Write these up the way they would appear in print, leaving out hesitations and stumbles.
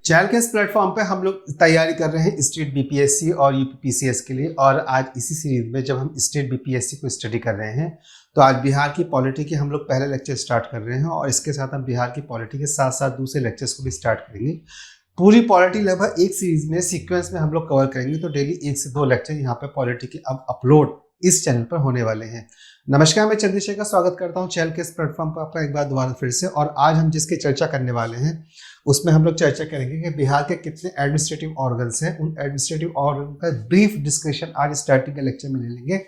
Channel के इस platform पे हम लोग तैयारी कर रहे हैं स्टेट बीपीएससी और यूपीपीसीएस के लिए। और आज इसी सीरीज में जब हम स्टेट बीपीएससी को स्टडी कर रहे हैं तो आज बिहार की पॉलिटी के हम लोग पहले लेक्चर स्टार्ट कर रहे हैं और इसके साथ हम बिहार की पॉलिटी के साथ साथ दूसरे लेक्चर्स को भी स्टार्ट करेंगे। पूरी पॉलिटी लगभग एक सीरीज में सीक्वेंस में हम लोग कवर करेंगे, तो डेली 1 से 2 लेक्चर यहाँ पे पॉलिटी के अब अपलोड इस चैनल पर होने वाले हैं। नमस्कार, मैं चंद्रशेखर स्वागत करता हूँ चैनल के इस प्लेटफॉर्म पर आपका एक बार दोबारा फिर से। और आज हम जिसकी चर्चा करने वाले हैं उसमें हम लोग चर्चा करेंगे कि बिहार के कितने एडमिनिस्ट्रेटिव ऑर्गन्स हैं। उन एडमिनिस्ट्रेटिव ऑर्गन का ब्रीफ डिस्कशन आज स्टार्टिंग के लेक्चर में ले लेंगे,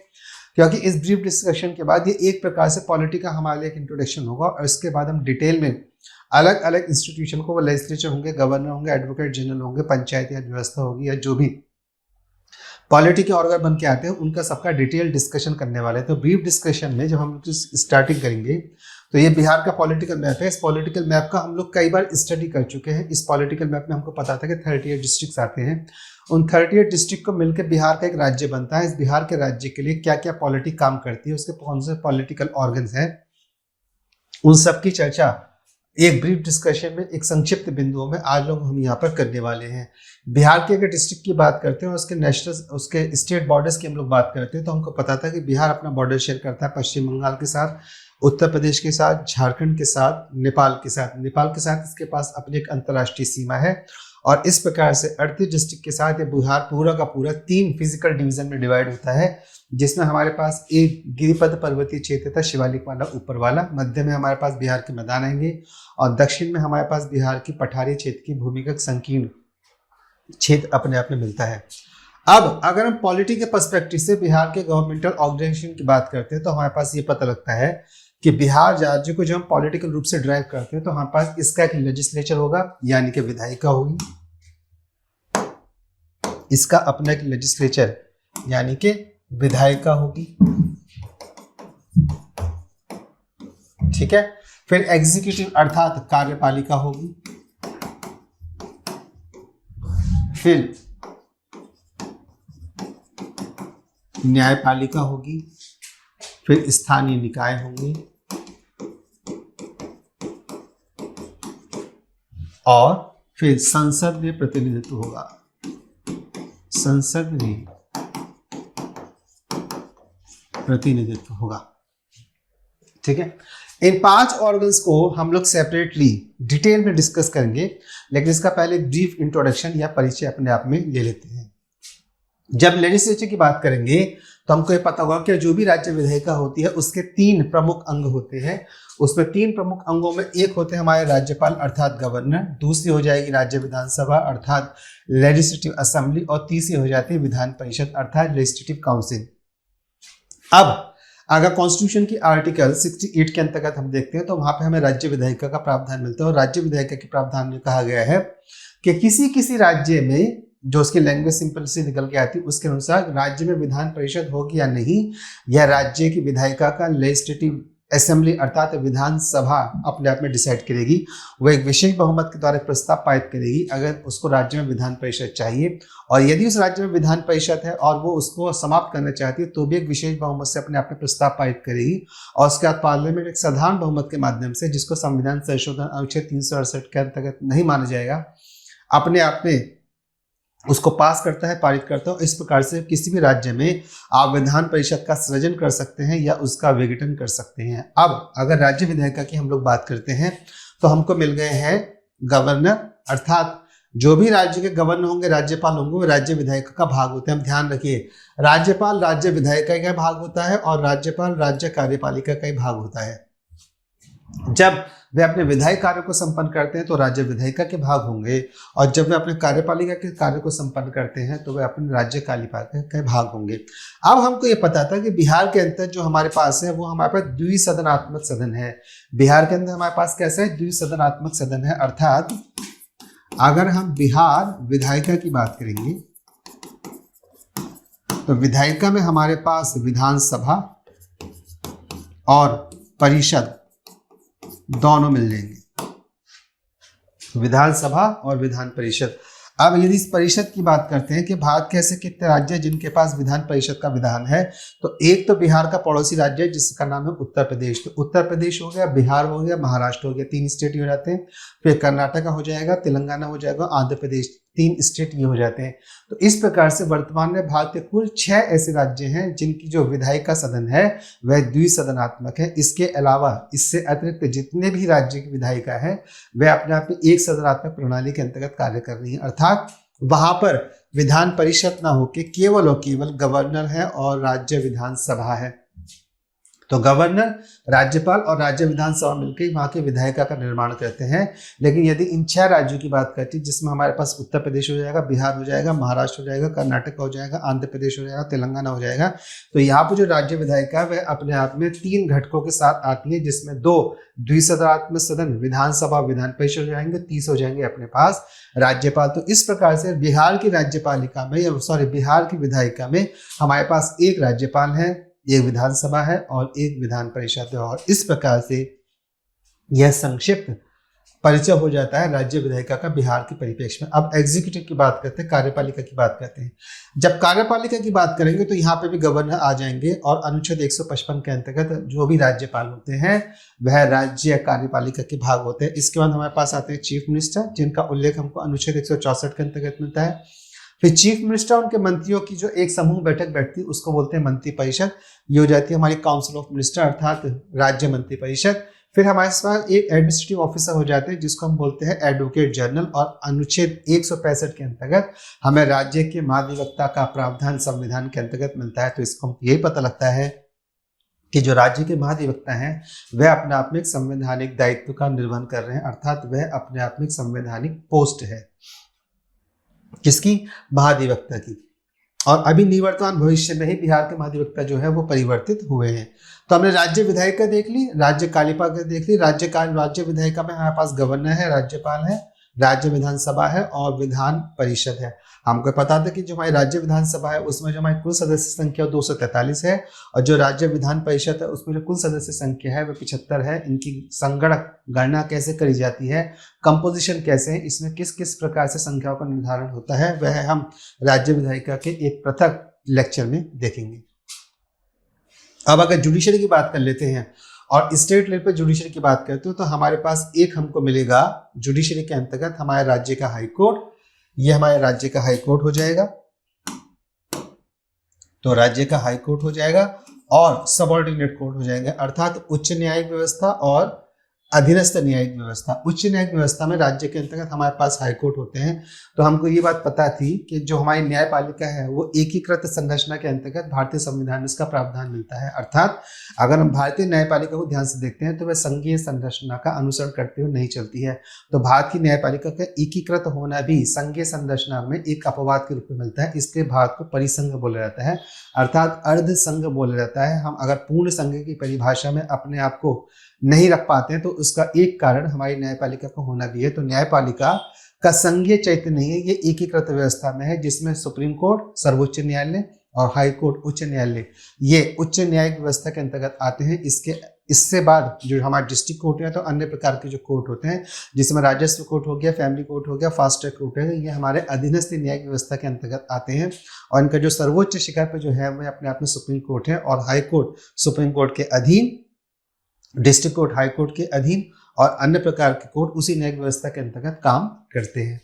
क्योंकि इस ब्रीफ डिस्कशन के बाद ये एक प्रकार से पॉलिटी का हमारे लिए एक इंट्रोडक्शन होगा और इसके बाद हम डिटेल में अलग अलग इंस्टीट्यूशन को, वो लेजिस्लेचर होंगे, गवर्नर होंगे, एडवोकेट जनरल होंगे, पंचायत या व्यवस्था होगी या जो भी पॉलिटी के ऑर्गन बन के आते हैं उनका सबका डिटेल डिस्कशन करने वाले हैं। तो ब्रीफ डिस्कशन में जब हम लोग स्टार्टिंग करेंगे तो ये बिहार का पॉलिटिकल मैप है। इस पॉलिटिकल मैप का हम लोग कई बार स्टडी कर चुके हैं। इस पॉलिटिकल मैप में हमको पता था कि 38 डिस्ट्रिक्ट्स आते हैं। उन 38 डिस्ट्रिक्ट को मिलकर बिहार का एक राज्य बनता है। इस बिहार के राज्य के लिए क्या क्या पॉलिटी काम करती है, उसके कौन से पॉलिटिकल ऑर्गन्स हैं, उन सब की चर्चा एक ब्रीफ डिस्कशन में एक संक्षिप्त बिंदुओं में आज लोग हम यहाँ पर करने वाले हैं। बिहार के अगर डिस्ट्रिक्ट की बात करते हैं और उसके नेशनल, उसके स्टेट बॉर्डर्स की हम लोग बात करते हैं तो हमको पता था कि बिहार अपना बॉर्डर शेयर करता है पश्चिम बंगाल के साथ, उत्तर प्रदेश के साथ, झारखंड के साथ, नेपाल के साथ इसके पास अपनी एक अंतर्राष्ट्रीय सीमा है। और इस प्रकार से 38 डिस्ट्रिक्ट के साथ ये बिहार पूरा का पूरा 3 फिजिकल डिवीजन में डिवाइड होता है, जिसमें हमारे पास एक गिरिपद पर्वतीय क्षेत्र था, शिवालिक वाला ऊपर वाला, मध्य में हमारे पास बिहार के मैदान आएंगे और दक्षिण में हमारे पास बिहार की पठारी क्षेत्र की भूमिगत संकीर्ण क्षेत्र अपने आप में मिलता है। अब अगर हम पॉलिटी के पर्सपेक्टिव से बिहार के गवर्नमेंटल ऑर्गेनाइजेशन की बात करते हैं तो हमारे पास ये पता लगता है कि बिहार राज्य को जब हम पॉलिटिकल रूप से ड्राइव करते हैं तो हमारे पास इसका एक लेजिस्लेचर होगा, यानी कि विधायिका होगी। इसका अपना एक लेजिस्लेचर यानी कि विधायिका होगी, ठीक है। फिर एग्जीक्यूटिव अर्थात कार्यपालिका होगी, फिर न्यायपालिका होगी, फिर स्थानीय निकाय होंगे और फिर संसद में प्रतिनिधित्व होगा। संसद में प्रतिनिधित्व होगा, ठीक है। इन 5 ऑर्गन्स को हम लोग सेपरेटली डिटेल में डिस्कस करेंगे, लेकिन इसका पहले ब्रीफ इंट्रोडक्शन या परिचय अपने आप में ले लेते हैं। जब लेजिस्लेचर की बात करेंगे तो हमको ये पता होगा कि जो भी राज्य विधायिका होती है उसके 3 प्रमुख अंग होते हैं। उसमें 3 प्रमुख अंगों में एक होते हैं हमारे राज्यपाल अर्थात गवर्नर, दूसरी हो जाएगी राज्य विधानसभा अर्थात लेजिस्लेटिव असेंबली और तीसरी हो जाती है विधान परिषद अर्थात लेजिस्लेटिव काउंसिल। अब अगर कॉन्स्टिट्यूशन की आर्टिकल 68 के अंतर्गत हम देखते हैं तो वहां पे हमें राज्य विधायिका का प्रावधान मिलता है और राज्य विधायिका के प्रावधान में कहा गया है कि किसी राज्य में जो उसकी लैंग्वेज सिंपल से निकल के आती है उसके अनुसार राज्य में विधान परिषद होगी या नहीं, या राज्य की विधायिका का लेजिस्लेटिव असेंबली अर्थात विधानसभा अपने आप में डिसाइड करेगी। वो एक विशेष बहुमत के द्वारा प्रस्ताव पारित करेगी अगर उसको राज्य में विधान परिषद चाहिए, और यदि उस राज्य में विधान परिषद है और वो उसको समाप्त करना चाहती है तो भी एक विशेष बहुमत से अपने आप में प्रस्ताव पारित करेगी और उसके बाद पार्लियामेंट एक साधारण बहुमत के माध्यम से, जिसको संविधान संशोधन अनुच्छेद 368 के अंतर्गत नहीं माना जाएगा, अपने आप में उसको पास करता है, पारित करता है। इस प्रकार से किसी भी राज्य में आप विधान परिषद का सृजन कर सकते हैं या उसका विघटन कर सकते हैं। अब अगर राज्य विधायिका की हम लोग बात करते हैं तो हमको मिल गए हैं गवर्नर, अर्थात जो भी राज्य के गवर्नर होंगे, राज्यपाल होंगे, वो राज्य विधायिका का भाग होते हैं। हम ध्यान रखिए, राज्यपाल राज्य विधायिका का भाग होता है और राज्यपाल राज्य कार्यपालिका का ही भाग होता है। जब वे अपने विधायी कार्य को संपन्न करते हैं तो राज्य विधायिका के भाग होंगे और जब वे अपने कार्यपालिका के कार्य को संपन्न करते हैं तो वे अपने राज्य कार्यपालिका के भाग होंगे। अब हमको ये पता था कि बिहार के अंदर जो हमारे पास है वो हमारे पास द्विसदनात्मक सदन है। बिहार के अंदर हमारे पास कैसा है, द्विसदनात्मक सदन है। अर्थात अगर हम बिहार विधायिका की बात करेंगे तो विधायिका में हमारे पास विधानसभा और परिषद दोनों मिल जाएंगे, विधानसभा और विधान परिषद। अब यदि इस परिषद की बात करते हैं कि भारत के ऐसे कितने राज्य हैं जिनके पास विधान परिषद का विधान है, तो एक तो बिहार का पड़ोसी राज्य है जिसका नाम है उत्तर प्रदेश। तो उत्तर प्रदेश हो गया, बिहार हो गया, महाराष्ट्र हो गया, 3 स्टेट हो जाते हैं। फिर कर्नाटका हो जाएगा, तेलंगाना हो जाएगा, आंध्र प्रदेश, 3 स्टेट ये हो जाते हैं। तो इस प्रकार से वर्तमान में भारत के कुल 6 ऐसे राज्य हैं जिनकी जो विधायिका सदन है वह द्विसदनात्मक है। इसके अलावा इससे अतिरिक्त जितने भी राज्य की विधायिका है वह अपने आप में एक सदनात्मक प्रणाली के अंतर्गत कार्य कर रही है, अर्थात वहां पर विधान परिषद ना होकर केवल और केवल गवर्नर है और राज्य विधानसभा है। तो गवर्नर, राज्यपाल और राज्य विधानसभा मिलकर वहां के विधायिका का निर्माण करते हैं। लेकिन यदि इन 6 राज्यों की बात करती है जिसमें हमारे पास उत्तर प्रदेश हो जाएगा, बिहार हो जाएगा, महाराष्ट्र हो जाएगा, कर्नाटक हो जाएगा, आंध्र प्रदेश हो जाएगा, तेलंगाना हो जाएगा, तो यहाँ पर जो राज्य विधायिका वह अपने आप में 3 घटकों के साथ आती है, जिसमें 2 द्विसदनात्मक सदन विधानसभा विधान परिषद हो जाएंगे, 30 हो जाएंगे अपने पास राज्यपाल। तो इस प्रकार से बिहार की राज्यपालिका में बिहार की विधायिका में हमारे पास एक राज्यपाल है, एक विधानसभा है और एक विधान परिषद है। और इस प्रकार से यह संक्षिप्त परिचय हो जाता है राज्य विधायिका का बिहार के परिप्रेक्ष्य में। अब एग्जीक्यूटिव की बात करते हैं, कार्यपालिका की बात करते हैं। जब कार्यपालिका की बात करेंगे तो यहाँ पे भी गवर्नर आ जाएंगे और अनुच्छेद 155 के अंतर्गत जो भी राज्यपाल होते हैं वह राज्य कार्यपालिका के भाग होते हैं। इसके बाद हमारे पास आते हैं चीफ मिनिस्टर, जिनका उल्लेख हमको अनुच्छेद 164 के अंतर्गत मिलता है। फिर चीफ मिनिस्टर, उनके मंत्रियों की जो एक समूह बैठक बैठती है उसको बोलते हैं मंत्री परिषद। ये हो जाती है हमारी काउंसिल ऑफ मिनिस्टर अर्थात राज्य मंत्री परिषद। फिर हमारे पास एक एडमिनिस्ट्रेटिव ऑफिसर हो जाते हैं जिसको हम बोलते हैं एडवोकेट जनरल, और अनुच्छेद 165 के अंतर्गत हमें राज्य के महाधिवक्ता का प्रावधान संविधान के अंतर्गत मिलता है। तो इसको यही पता लगता है कि जो राज्य के महाधिवक्ता हैं वह अपने आप में एक संवैधानिक दायित्व का निर्वहन कर रहे हैं, अर्थात वह अपने आप में एक संवैधानिक पोस्ट है। किसकी? महाधिवक्ता की। और अभी निवर्तमान भविष्य में ही बिहार के महाधिवक्ता जो है वो परिवर्तित हुए हैं। तो हमने राज्य विधायिका देख ली, राज्य कार्यपालिका देख ली। राज्य विधायिका में हमारे पास गवर्नर है, राज्यपाल है, राज्य विधानसभा है और विधान परिषद है। हमको पता था कि जो हमारी राज्य विधानसभा है उसमें जो हमारी कुल सदस्य संख्या 243 है और जो राज्य विधान परिषद है उसमें जो कुल सदस्य संख्या है वह 75 है। इनकी संगणक गणना कैसे करी जाती है, कंपोजिशन कैसे है, इसमें किस किस प्रकार से संख्याओं का निर्धारण होता है, वह हम राज्य विधायिका के एक पृथक लेक्चर में देखेंगे। अब अगर जुडिशरी की बात कर लेते हैं और स्टेट लेवल पे जुडिशरी की बात करते हो तो हमारे पास एक हमको मिलेगा जुडिशरी के अंतर्गत हमारे राज्य का हाई कोर्ट। ये हमारे राज्य का हाई कोर्ट हो जाएगा, तो राज्य का हाई कोर्ट हो जाएगा और सबऑर्डिनेट कोर्ट हो जाएंगे, अर्थात उच्च न्यायिक व्यवस्था और अधीनस्थ न्यायिक व्यवस्था। उच्च न्यायिक व्यवस्था में राज्य के अंतर्गत हमारे पास हाई कोर्ट होते हैं। तो हमको ये बात पता थी कि जो हमारी न्यायपालिका है वो एकीकृत संरचना के अंतर्गत भारतीय संविधान में इसका प्रावधान मिलता है, अर्थात अगर हम भारतीय न्यायपालिका को ध्यान से देखते हैं तो वह संघीय संरचना का अनुसरण करते हुए नहीं चलती है। तो भारत की न्यायपालिका का एकीकृत होना भी संघीय संरचना में एक अपवाद के रूप में मिलता है, इसलिए भारत को परिसंघ बोला जाता है, अर्थात अर्ध संघ बोला जाता है। हम अगर पूर्ण संघ की परिभाषा में अपने आप को नहीं रख पाते हैं तो उसका एक कारण हमारी न्यायपालिका का होना भी है। तो न्यायपालिका का संघीय चैतन्य नहीं है, ये एकीकृत व्यवस्था में है जिसमें सुप्रीम कोर्ट, सर्वोच्च न्यायालय और हाई कोर्ट, उच्च न्यायालय, ये उच्च न्यायिक व्यवस्था के अंतर्गत आते हैं। इससे बाद जो हमारे डिस्ट्रिक्ट कोर्ट है तो अन्य प्रकार के जो कोर्ट होते हैं जिसमें राजस्व कोर्ट हो गया, फैमिली कोर्ट हो गया, फास्ट ट्रैक कोर्ट है, ये हमारे अधीनस्थ न्यायिक व्यवस्था के अंतर्गत आते हैं। और इनका जो सर्वोच्च शिखर पर जो है वह अपने आप में सुप्रीम कोर्ट है और हाई कोर्ट सुप्रीम कोर्ट के अधीन, डिस्ट्रिक्ट कोर्ट हाई कोर्ट के अधीन और अन्य प्रकार के कोर्ट उसी न्यायिक व्यवस्था के अंतर्गत काम करते हैं।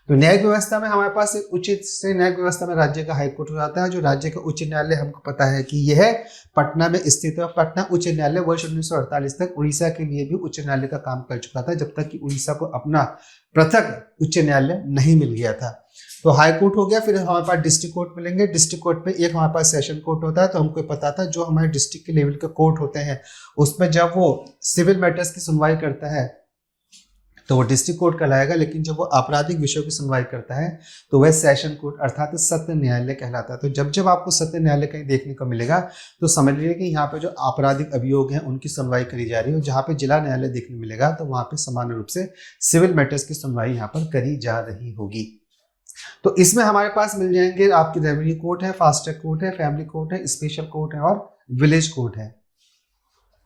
तो न्यायिक व्यवस्था में हमारे पास एक उचित से न्यायिक व्यवस्था में राज्य का हाई कोर्ट हो जाता है। जो राज्य का उच्च न्यायालय हमको पता है कि यह पटना में स्थित है। पटना उच्च न्यायालय वर्ष 1948 तक उड़ीसा के लिए भी उच्च न्यायालय का काम कर चुका था, जब तक कि उड़ीसा को अपना पृथक उच्च न्यायालय नहीं मिल गया था। तो हाई कोर्ट हो गया, फिर हमारे पास डिस्ट्रिक्ट कोर्ट मिलेंगे। डिस्ट्रिक्ट कोर्ट पे एक हमारे पास सेशन कोर्ट होता है। तो हमको पता था जो हमारे डिस्ट्रिक्ट के लेवल के कोर्ट होते हैं उसमें जब वो सिविल मैटर्स की सुनवाई करता है तो वो डिस्ट्रिक्ट कोर्ट कहलाएगा, लेकिन जब वो आपराधिक विषयों की सुनवाई करता है तो वह सेशन कोर्ट अर्थात सत्य न्यायालय कहलाता है। तो जब जब आपको सत्य न्यायालय कहीं देखने को मिलेगा तो समझ लीजिए कि यहाँ पे जो आपराधिक अभियोग हैं उनकी सुनवाई करी जा रही है। जहाँ पे जिला न्यायालय देखने मिलेगा तो वहाँ पे सामान्य रूप से सिविल मैटर्स की सुनवाई यहाँ पर करी जा रही होगी। तो इसमें हमारे पास मिल जाएंगे आपकी रेवेन्यू कोर्ट है, फास्ट ट्रैक कोर्ट है, फैमिली कोर्ट है, स्पेशल कोर्ट है और विलेज कोर्ट है।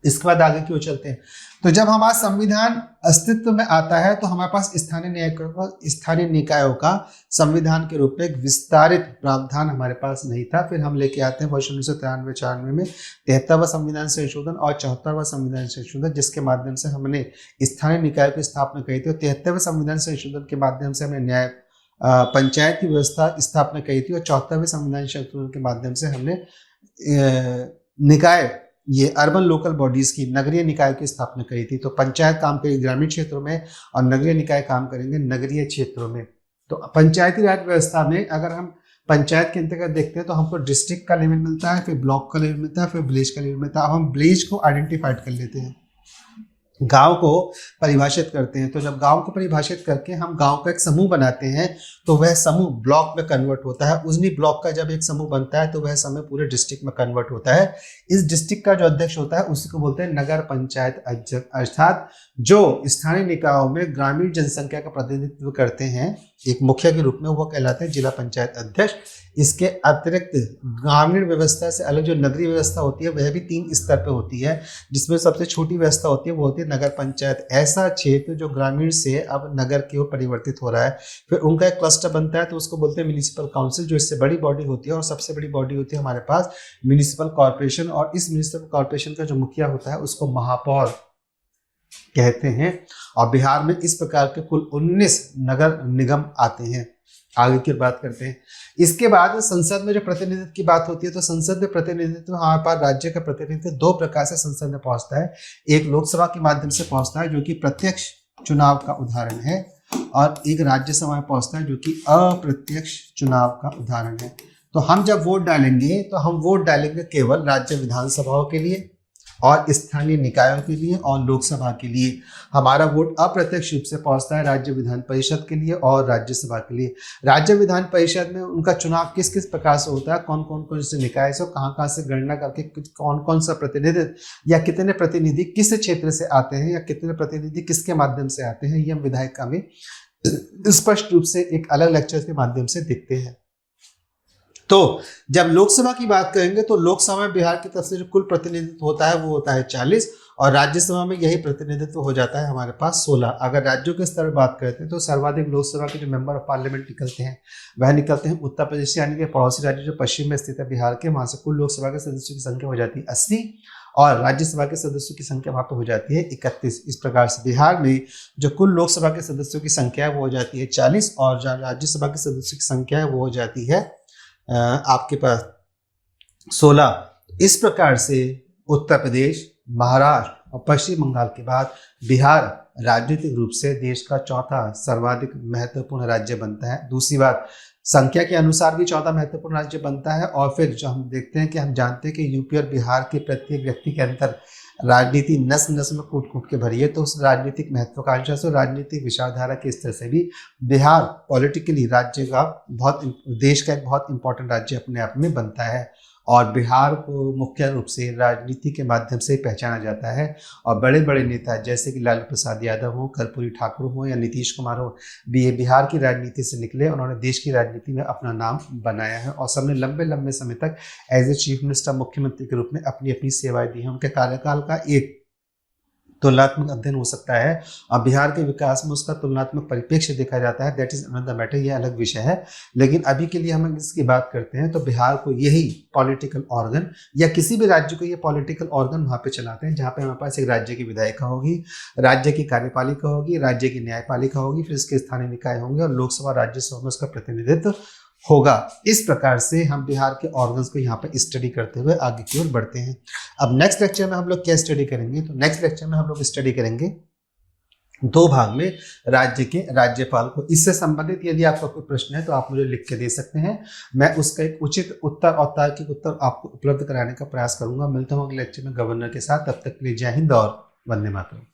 इसके बाद आगे क्यों चलते हैं, तो जब हमारा संविधान अस्तित्व में आता है तो हमारे पास स्थानीय निकायों का संविधान के रूप में एक विस्तारित प्रावधान हमारे पास नहीं था। फिर हम लेके आते हैं वर्ष 1993-94 में 73वां संविधान संशोधन और 74वां संविधान संशोधन, जिसके माध्यम से हमने स्थानीय निकायों की स्थापना करी थी। और 73वें संविधान संशोधन के माध्यम से हमने न्याय पंचायत की व्यवस्था स्थापना करी थी। और 74वें संविधान संशोधन के माध्यम से हमने निकाय, ये अर्बन लोकल बॉडीज की, नगरीय निकाय की स्थापना करी थी। तो पंचायत काम करेगी ग्रामीण क्षेत्रों में और नगरीय निकाय काम करेंगे नगरीय क्षेत्रों में। तो पंचायती राज व्यवस्था में अगर हम पंचायत के अंतर्गत देखते हैं तो हमको डिस्ट्रिक्ट का लेवल मिलता है, फिर ब्लॉक का लेवल मिलता है, फिर विलेज का लेवल मिलता है। अब हम विलेज को आइडेंटिफाइड कर लेते हैं, गांव को परिभाषित करते हैं। तो जब गांव को परिभाषित करके हम गांव का एक समूह बनाते हैं तो वह समूह ब्लॉक में कन्वर्ट होता है। उसी ब्लॉक का जब एक समूह बनता है तो वह समूह पूरे डिस्ट्रिक्ट में कन्वर्ट होता है। इस डिस्ट्रिक्ट का जो अध्यक्ष होता है उसी को बोलते हैं नगर पंचायत अध्यक्ष, अर्थात जो स्थानीय निकायों में ग्रामीण जनसंख्या का प्रतिनिधित्व करते हैं एक मुखिया के रूप में, वो कहलाते हैं जिला पंचायत अध्यक्ष। इसके अतिरिक्त ग्रामीण व्यवस्था से अलग जो नगरीय व्यवस्था होती है वह भी 3 स्तर पे होती है, जिसमें सबसे छोटी व्यवस्था होती है वो होती है नगर पंचायत। ऐसा क्षेत्र जो ग्रामीण से अब नगर की ओर परिवर्तित हो रहा है। फिर उनका एक क्लस्टर बनता है तो उसको बोलते हैं म्युनिसिपल काउंसिल, जो इससे बड़ी बॉडी होती है। और सबसे बड़ी बॉडी होती है हमारे पास म्युनिसिपल कॉर्पोरेशन। और इस म्युनिसिपल कॉर्पोरेशन का जो मुखिया होता है उसको महापौर कहते हैं। और बिहार में इस प्रकार के कुल 19 नगर निगम आते हैं। आगे की बात करते हैं। इसके बाद संसद में जो प्रतिनिधित्व की बात होती है तो संसद में प्रतिनिधित्व हमारे पास राज्य का प्रतिनिधित्व 2 प्रकार से संसद में पहुंचता है। एक लोकसभा के माध्यम से पहुंचता है जो कि प्रत्यक्ष चुनाव का उदाहरण है, और एक राज्यसभा में पहुंचता है जो कि अप्रत्यक्ष चुनाव का उदाहरण है। तो हम जब वोट डालेंगे तो हम वोट डालेंगे केवल राज्य विधानसभाओं के लिए और स्थानीय निकायों के लिए और लोकसभा के लिए। हमारा वोट अप्रत्यक्ष रूप से पहुंचता है राज्य विधान परिषद के लिए और राज्यसभा के लिए। राज्य विधान परिषद में उनका चुनाव किस किस प्रकार से होता है, कौन से निकाय से, कहाँ से गणना करके कौन सा प्रतिनिधित्व या कितने प्रतिनिधि किस क्षेत्र से आते हैं या कितने प्रतिनिधि किसके माध्यम से आते हैं, ये हम विधायिका में स्पष्ट रूप से एक अलग लेक्चर के माध्यम से देखते हैं। तो जब लोकसभा की बात करेंगे तो लोकसभा में बिहार की तरफ से जो कुल प्रतिनिधित्व होता है वो होता है 40, और राज्यसभा में यही प्रतिनिधित्व हो जाता है हमारे पास 16। अगर राज्यों के स्तर पर बात करते हैं तो सर्वाधिक लोकसभा के जो मेंबर ऑफ पार्लियामेंट निकलते हैं वह निकलते हैं उत्तर प्रदेश, यानी कि पड़ोसी राज्य जो पश्चिम में स्थित है बिहार के। वहां से कुल लोकसभा के सदस्यों की संख्या हो जाती है 80 और राज्यसभा के सदस्यों की संख्या वहां पर हो जाती है 31। इस प्रकार से बिहार में जो कुल लोकसभा के सदस्यों की संख्या है वो हो जाती है 40 और जो राज्यसभा के सदस्यों की संख्या है वो हो जाती है आपके पास 16। इस प्रकार से उत्तर प्रदेश, महाराष्ट्र और पश्चिम बंगाल के बाद बिहार राजनीतिक रूप से देश का 4था सर्वाधिक महत्वपूर्ण राज्य बनता है। दूसरी बात, संख्या के अनुसार भी 4था महत्वपूर्ण राज्य बनता है। और फिर जो हम देखते हैं कि हम जानते हैं कि यूपी और बिहार के प्रत्येक व्यक्ति के अंदर राजनीति नस नस में कूट कूट के भरी है। तो उस राजनीतिक महत्वाकांक्षा से, राजनीतिक विचारधारा के स्तर से भी बिहार पॉलिटिकली राज्य का देश का एक बहुत इंपॉर्टेंट राज्य अपने आप में बनता है। और बिहार को मुख्य रूप से राजनीति के माध्यम से पहचाना जाता है। और बड़े बड़े नेता जैसे कि लालू प्रसाद यादव हो, कर्पूरी ठाकुर हो या नीतीश कुमार हो, ये बिहार की राजनीति से निकले। उन्होंने देश की राजनीति में अपना नाम बनाया है और सबने लंबे लंबे समय तक एज ए चीफ मिनिस्टर, मुख्यमंत्री के रूप में अपनी अपनी सेवाएं दी हैं। उनके कार्यकाल का एक तुलनात्मक अध्ययन हो सकता है और बिहार के विकास में उसका तुलनात्मक परिप्रेक्ष्य देखा जाता है। दैट इज अनदर मैटर, ये अलग विषय है। लेकिन अभी के लिए हम इसकी बात करते हैं तो बिहार को यही पॉलिटिकल ऑर्गन या किसी भी राज्य को ये पॉलिटिकल ऑर्गन वहाँ पे चलाते हैं, जहाँ पे हमारे पास एक राज्य की विधायिका होगी, राज्य की कार्यपालिका होगी, राज्य की न्यायपालिका होगी, फिर इसके स्थानीय निकाय होंगे और लोकसभा राज्यसभा में उसका प्रतिनिधित्व होगा। इस प्रकार से हम बिहार के ऑर्गन्स को यहाँ पे स्टडी करते हुए आगे की ओर बढ़ते हैं। अब नेक्स्ट लेक्चर में हम लोग क्या स्टडी करेंगे, तो नेक्स्ट लेक्चर में हम लोग स्टडी करेंगे 2 भाग में राज्य के राज्यपाल को। इससे संबंधित यदि आपका कोई प्रश्न है तो आप मुझे लिख के दे सकते हैं, मैं उसका एक उचित उत्तर और तार्किक उत्तर आपको उपलब्ध कराने का प्रयास करूंगा। मिलता हूँ अगले लेक्चर में गवर्नर के साथ। तब तक के लिए जय हिंद और वंदे मातरम।